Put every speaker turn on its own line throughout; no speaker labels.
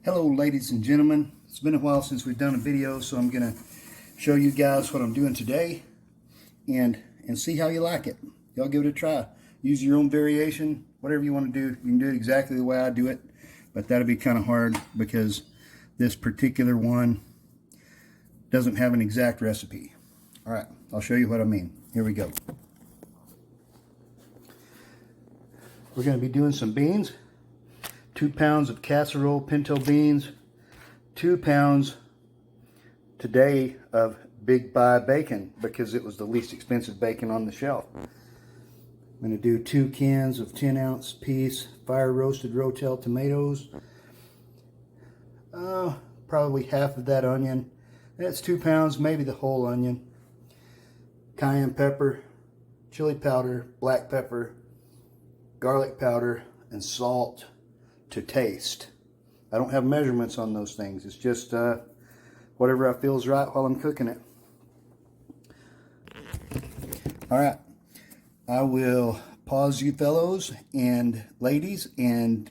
Hello ladies and gentlemen, it's been a while since we've done a video, so I'm going to show you guys what I'm doing today and see how you like it. Y'all give it a try. Use your own variation, whatever you want to do. You can do it exactly the way I do it, but that'll be kind of hard because this particular one doesn't have an exact recipe. Alright, I'll show you what I mean. Here we go. We're going to be doing some beans. 2 pounds of casserole pinto beans, 2 pounds today of Big Buy bacon because it was the least expensive bacon on the shelf. I'm going to do 2 cans of 10-ounce piece fire roasted Rotel tomatoes. Probably half of that onion. That's 2 pounds, maybe the whole onion. Cayenne pepper, chili powder, black pepper, garlic powder, and salt to taste. I don't have measurements on those things. It's just whatever I feel is right while I'm cooking it. Alright, I will pause you fellows and ladies and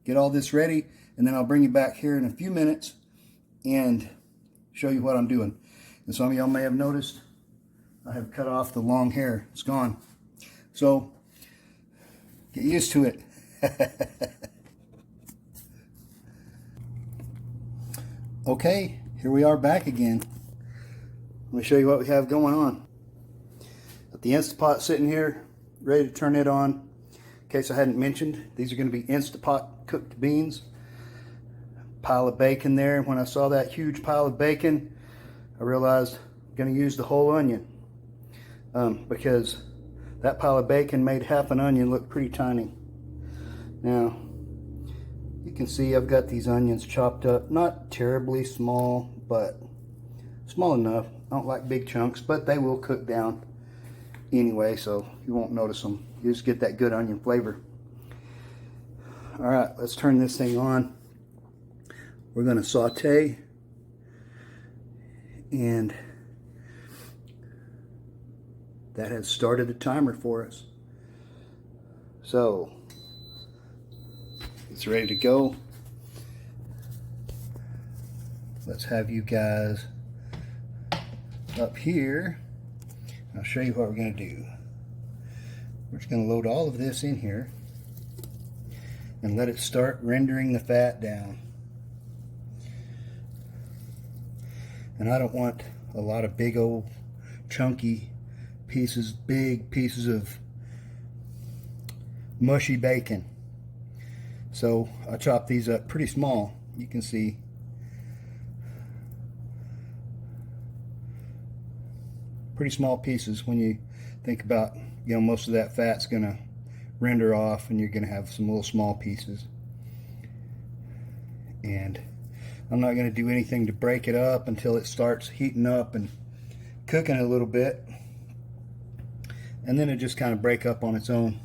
get all this ready, and then I'll bring you back here in a few minutes and show you what I'm doing. And some of y'all may have noticed I have cut off the long hair. It's gone. So get used to it. Okay, here we are back again. Let me show you what we have going on. Got the Instapot sitting here, ready to turn it on. In case I hadn't mentioned, these are going to be Instapot cooked beans. Pile of bacon there. When I saw that huge pile of bacon, I realized I'm going to use the whole onion. Because that pile of bacon made half an onion look pretty tiny. Now, you can see I've got these onions chopped up, not terribly small, but small enough. I don't like big chunks, but they will cook down anyway, so you won't notice them. You just get that good onion flavor. All right, let's turn this thing on. We're going to saute, and that has started the timer for us. So it's ready to go. Let's have you guys up here. I'll show you what we're going to do. We're just going to load all of this in here and let it start rendering the fat down. And I don't want a lot of big old chunky pieces, big pieces of mushy bacon. So I chopped these up pretty small. You can see pretty small pieces when you think about, you know, most of that fat's gonna render off and you're gonna have some little small pieces. And I'm not gonna do anything to break it up until it starts heating up and cooking a little bit. And then it just kind of break up on its own.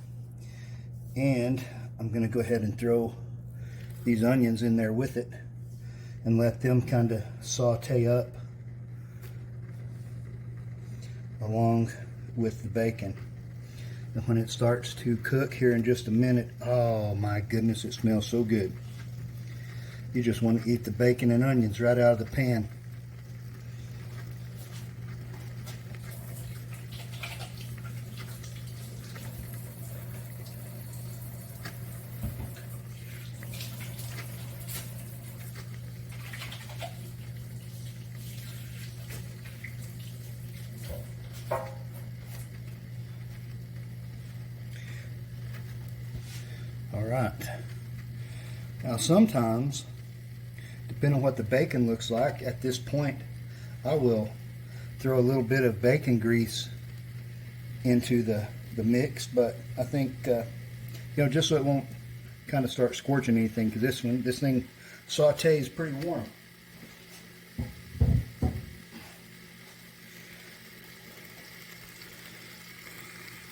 And I'm going to go ahead and throw these onions in there with it and let them kind of saute up along with the bacon. And when it starts to cook here in just a minute, oh my goodness, it smells so good. You just want to eat the bacon and onions right out of the pan. Alright, now sometimes, depending on what the bacon looks like, at this point I will throw a little bit of bacon grease into the mix, but I think, you know, just so it won't kind of start scorching anything, because this thing sautés pretty warm.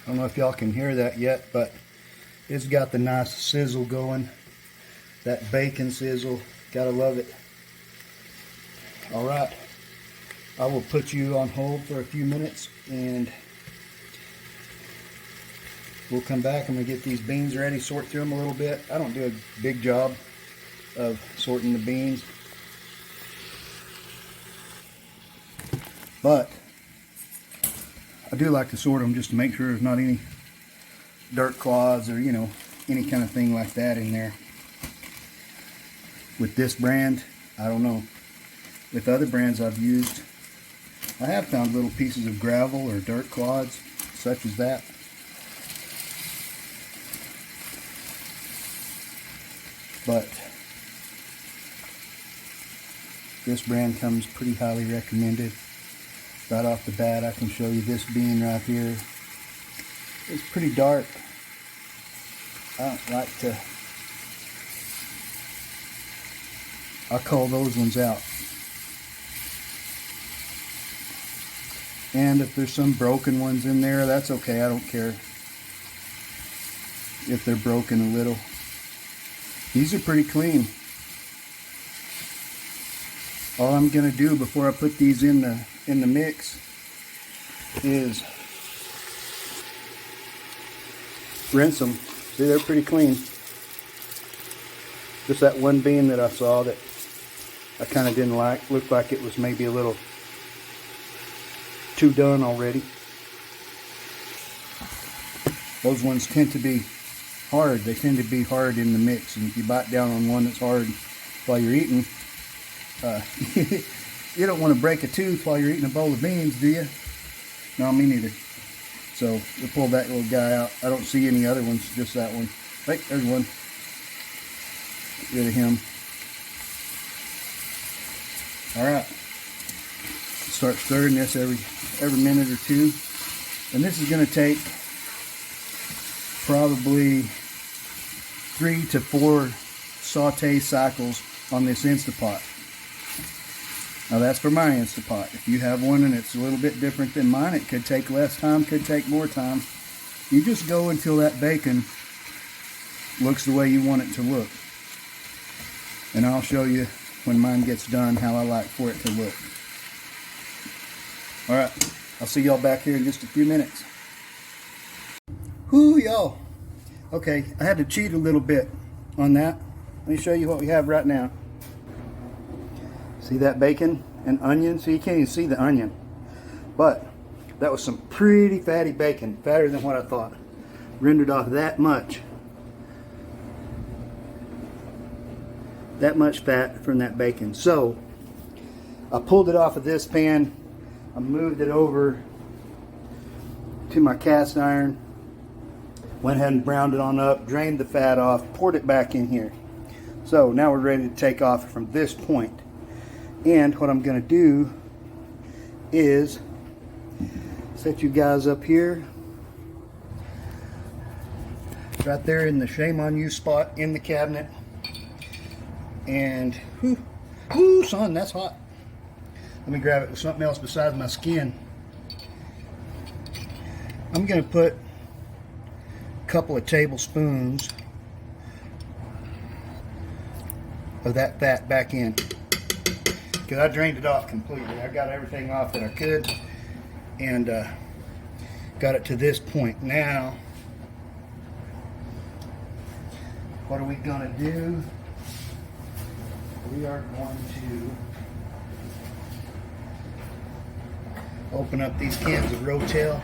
I don't know if y'all can hear that yet, but it's got the nice sizzle going. That bacon sizzle, gotta love it. Alright, I will put you on hold for a few minutes and we'll come back and we'll get these beans ready, sort through them a little bit. I don't do a big job of sorting the beans. But I do like to sort them just to make sure there's not any dirt clods or, you know, any kind of thing like that in there. With this brand, I don't know. With other brands I've used, I have found little pieces of gravel or dirt clods, such as that. But this brand comes pretty highly recommended. Right off the bat, I can show you this bean right here. It's pretty dark. I don't like to, I call those ones out. And if there's some broken ones in there, that's okay. I don't care if they're broken a little. These are pretty clean. All I'm gonna do before I put these in the mix is rinse them. See, they're pretty clean. Just that one bean that I saw that I kind of didn't like. Looked like it was maybe a little too done already. Those ones tend to be hard. They tend to be hard in the mix, and if you bite down on one that's hard while you're eating, you don't want to break a tooth while you're eating a bowl of beans, do you? No, me neither. So we'll pull that little guy out. I don't see any other ones, just that one. Right, there's one. Get rid of him. Alright. Start stirring this every minute or two. And this is going to take probably 3 to 4 saute cycles on this Instapot. Now that's for my Instapot. If you have one and it's a little bit different than mine, it could take less time, could take more time. You just go until that bacon looks the way you want it to look. And I'll show you when mine gets done how I like for it to look. Alright, I'll see y'all back here in just a few minutes. Whoo, y'all. Okay, I had to cheat a little bit on that. Let me show you what we have right now. See that bacon and onion? So you can't even see the onion. But that was some pretty fatty bacon. Fatter than what I thought. Rendered off that much. That much fat from that bacon. So I pulled it off of this pan. I moved it over to my cast iron. Went ahead and browned it on up. Drained the fat off. Poured it back in here. So now we're ready to take off from this point. And what I'm going to do is set you guys up here, right there in the shame on you spot in the cabinet. And whoo, son, that's hot. Let me grab it with something else besides my skin. I'm going to put a couple of tablespoons of that fat back in. Because I drained it off completely. I got everything off that I could and got it to this point. Now, what are we going to do? We are going to open up these cans of Rotel.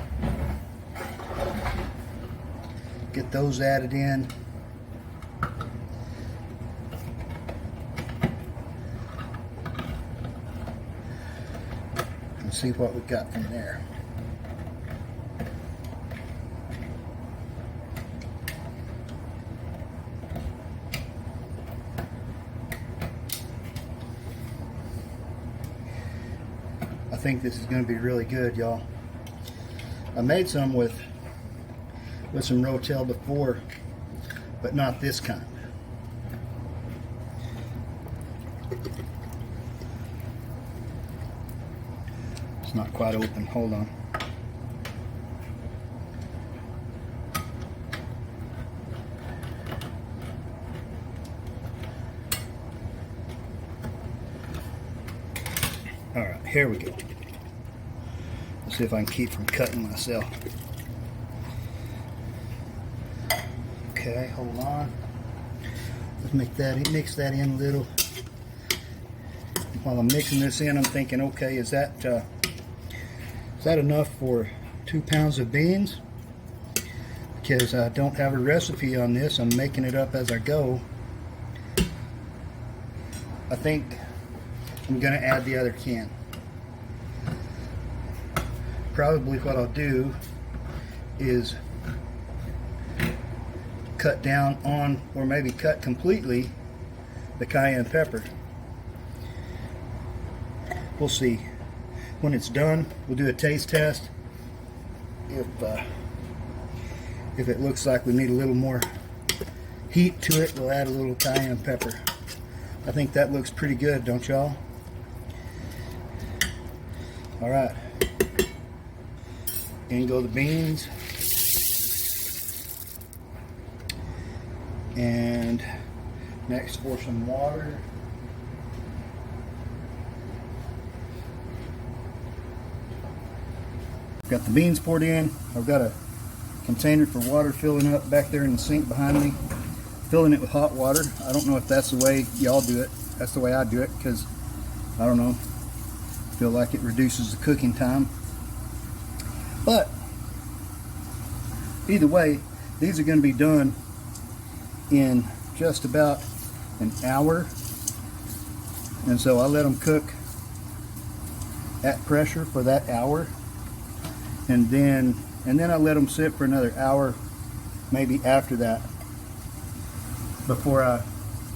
Get those added in. See what we've got from there. I think this is going to be really good, y'all. I made some with some Rotel before, but not this kind. Not quite open. Hold on. All right, here we go. Let's see if I can keep from cutting myself. Okay, hold on. mix that in a little. While I'm mixing this in, I'm thinking, okay, is that enough for 2 pounds of beans? Because I don't have a recipe on this, I'm making it up as I go. I think I'm going to add the other can. Probably what I'll do is cut down on, or maybe cut completely, the cayenne pepper. We'll see. When it's done, we'll do a taste test. If it looks like we need a little more heat to it, we'll add a little cayenne pepper. I think that looks pretty good, don't y'all? Alright. In go the beans. And next for some water. Got the beans poured in. I've got a container for water filling up back there in the sink behind me. Filling it with hot water. I don't know if that's the way y'all do it. That's the way I do it because, I don't know, I feel like it reduces the cooking time. But either way, these are going to be done in just about an hour. And so I let them cook at pressure for that hour. And then I let them sit for another hour, maybe after that, before I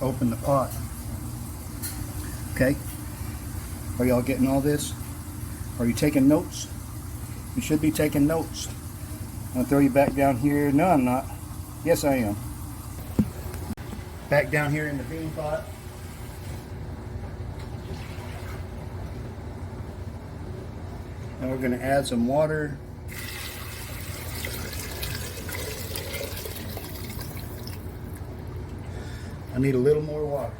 open the pot. Okay? Are y'all getting all this? Are you taking notes? You should be taking notes. I'm going to throw you back down here. No, I'm not. Yes, I am. Back down here in the bean pot. And we're going to add some water. I need a little more water.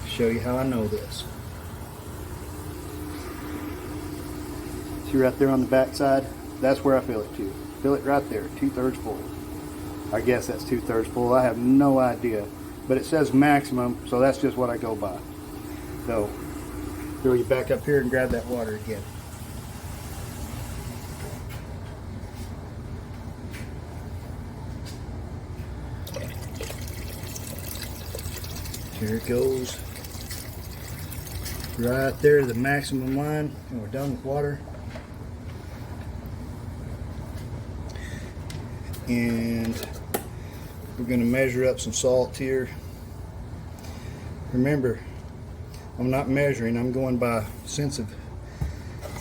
Show you how I know this. See right there on the back side? That's where I fill it to. Fill it right there, 2/3 full. I guess that's 2/3 full. I have no idea. But it says maximum, so that's just what I go by. So, throw you back up here and grab that water again. Here it goes. Right there to the maximum line, and we're done with water. And we're going to measure up some salt here. Remember, I'm not measuring, I'm going by sense of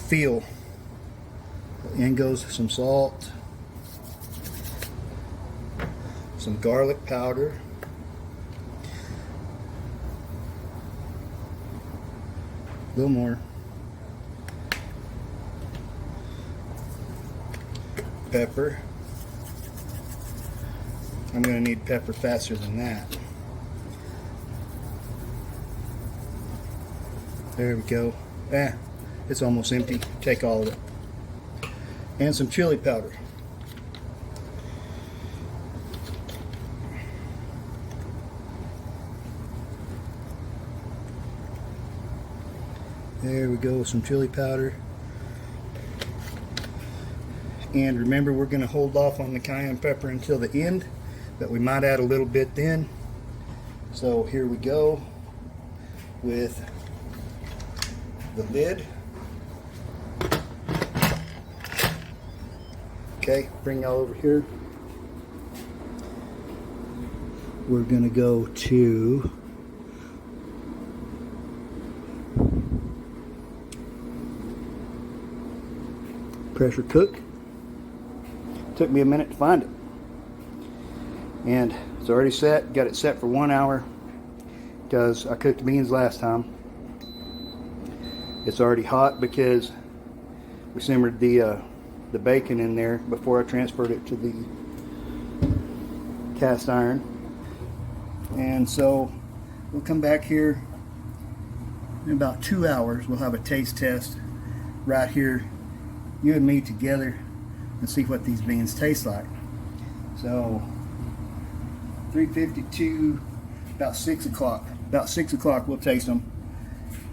feel. In goes some salt, some garlic powder, a little more, pepper. I'm going to need pepper faster than that. There we go. It's almost empty. Take all of it. And some chili powder. There we go, some chili powder. And remember, we're going to hold off on the cayenne pepper until the end, but we might add a little bit then. So here we go with the lid. Okay, bring y'all over here. We're gonna go to pressure cook. Took me a minute to find it. And it's already set. Got it set for 1 hour because I cooked beans last time. It's already hot because we simmered the bacon in there before I transferred it to the cast iron. And so we'll come back here in about 2 hours, we'll have a taste test right here, you and me together, and see what these beans taste like. So 3:52, about 6 o'clock. About 6 o'clock we'll taste them.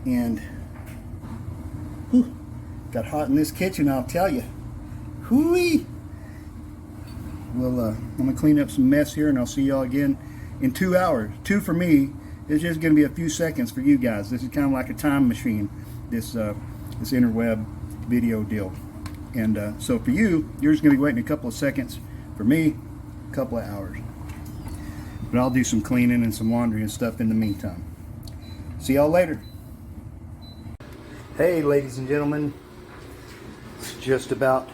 And whew, got hot in this kitchen, I'll tell you. Hooey! Well, I'm gonna clean up some mess here, and I'll see y'all again in 2 hours. 2 for me. It's just gonna be a few seconds for you guys. This is kind of like a time machine. This interweb video deal. And so for you, you're just gonna be waiting a couple of seconds. For me, a couple of hours. But I'll do some cleaning and some laundry and stuff in the meantime. See y'all later. Hey, ladies and gentlemen. It's just about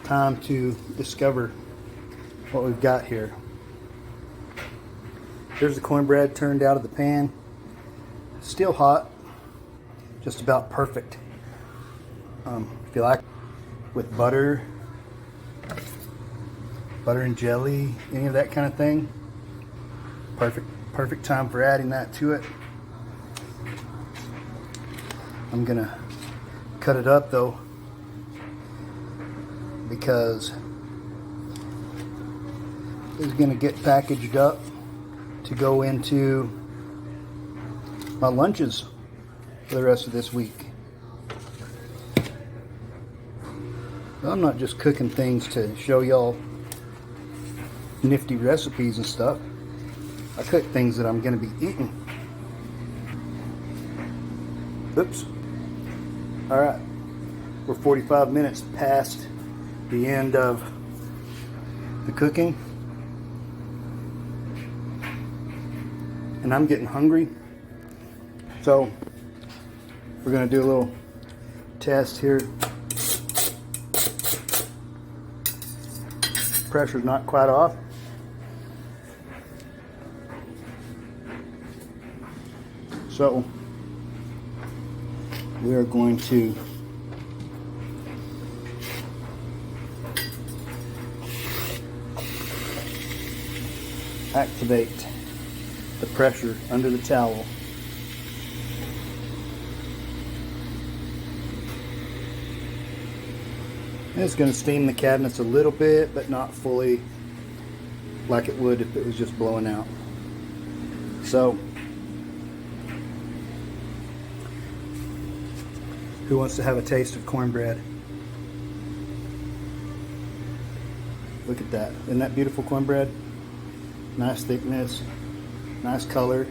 time to discover what we've got here. Here's the cornbread turned out of the pan. Still hot. Just about perfect. If you like, with butter and jelly, any of that kind of thing, perfect time for adding that to it. I'm gonna cut it up though, because it's gonna get packaged up to go into my lunches for the rest of this week. I'm not just cooking things to show y'all nifty recipes and stuff. I cook things that I'm going to be eating. Oops. Alright. We're 45 minutes past the end of the cooking. And I'm getting hungry. So we're going to do a little test here. Pressure's not quite off. So we are going to activate the pressure under the towel. And it's going to steam the cabinets a little bit, but not fully like it would if it was just blowing out. So who wants to have a taste of cornbread? Look at that. Isn't that beautiful cornbread? Nice thickness, nice color.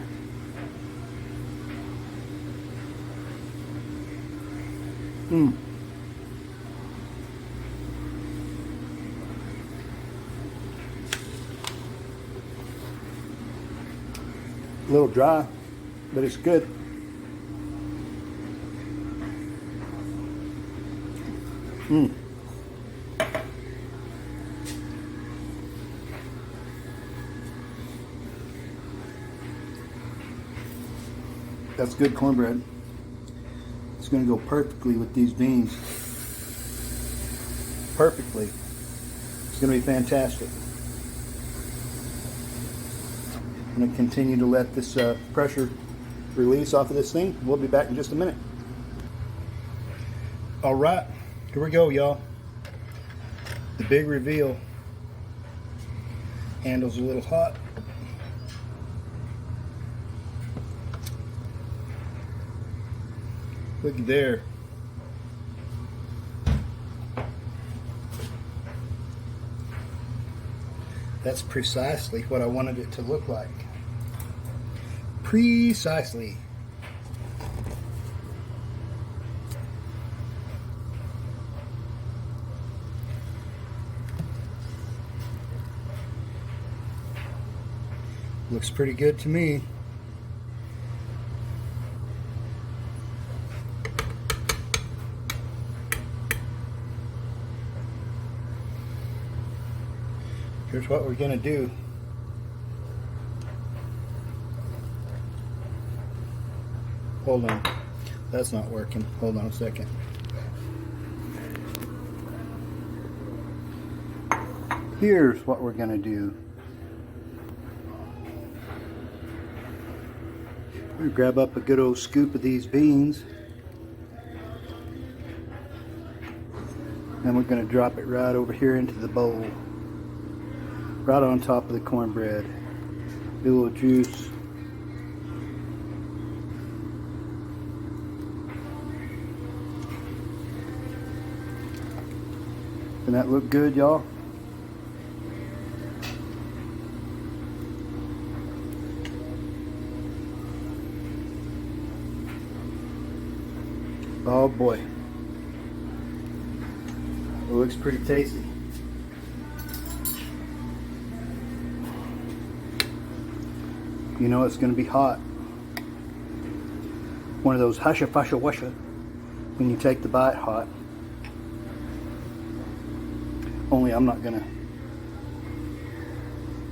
A little dry, but it's good. That's good cornbread. It's going to go perfectly with these beans. Perfectly. It's going to be fantastic. I'm going to continue to let this pressure release off of this thing. We'll be back in just a minute. All right, here we go, y'all. The big reveal. Handle's a little hot. Look there. That's precisely what I wanted it to look like. Precisely. Looks pretty good to me. Here's what we're going to do. Hold on. That's not working. Hold on a second. Here's what we're going to do. We grab up a good old scoop of these beans. And we're going to drop it right over here into the bowl. Right on top of the cornbread. A little juice. Doesn't that look good, y'all? Oh boy. It looks pretty tasty. You know it's going to be hot. One of those husha fusha wusha when you take the bite hot. Only I'm not going to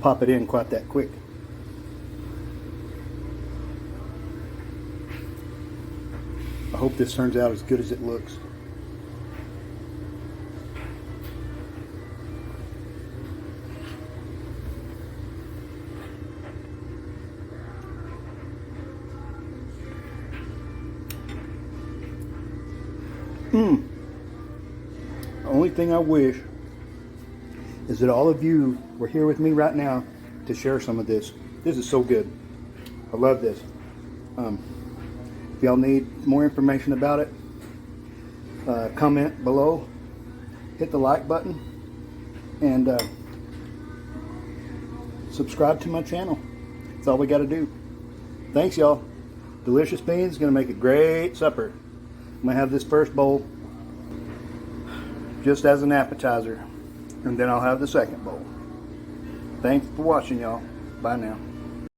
pop it in quite that quick. I hope this turns out as good as it looks. The only thing I wish is that all of you were here with me right now to share some of this. This is so good. I love this. If y'all need more information about it, comment below, hit the like button, and subscribe to my channel. That's all we got to do. Thanks, y'all. Delicious beans is going to make a great supper. I'm going to have this first bowl just as an appetizer, and then I'll have the second bowl. Thanks for watching, y'all. Bye now.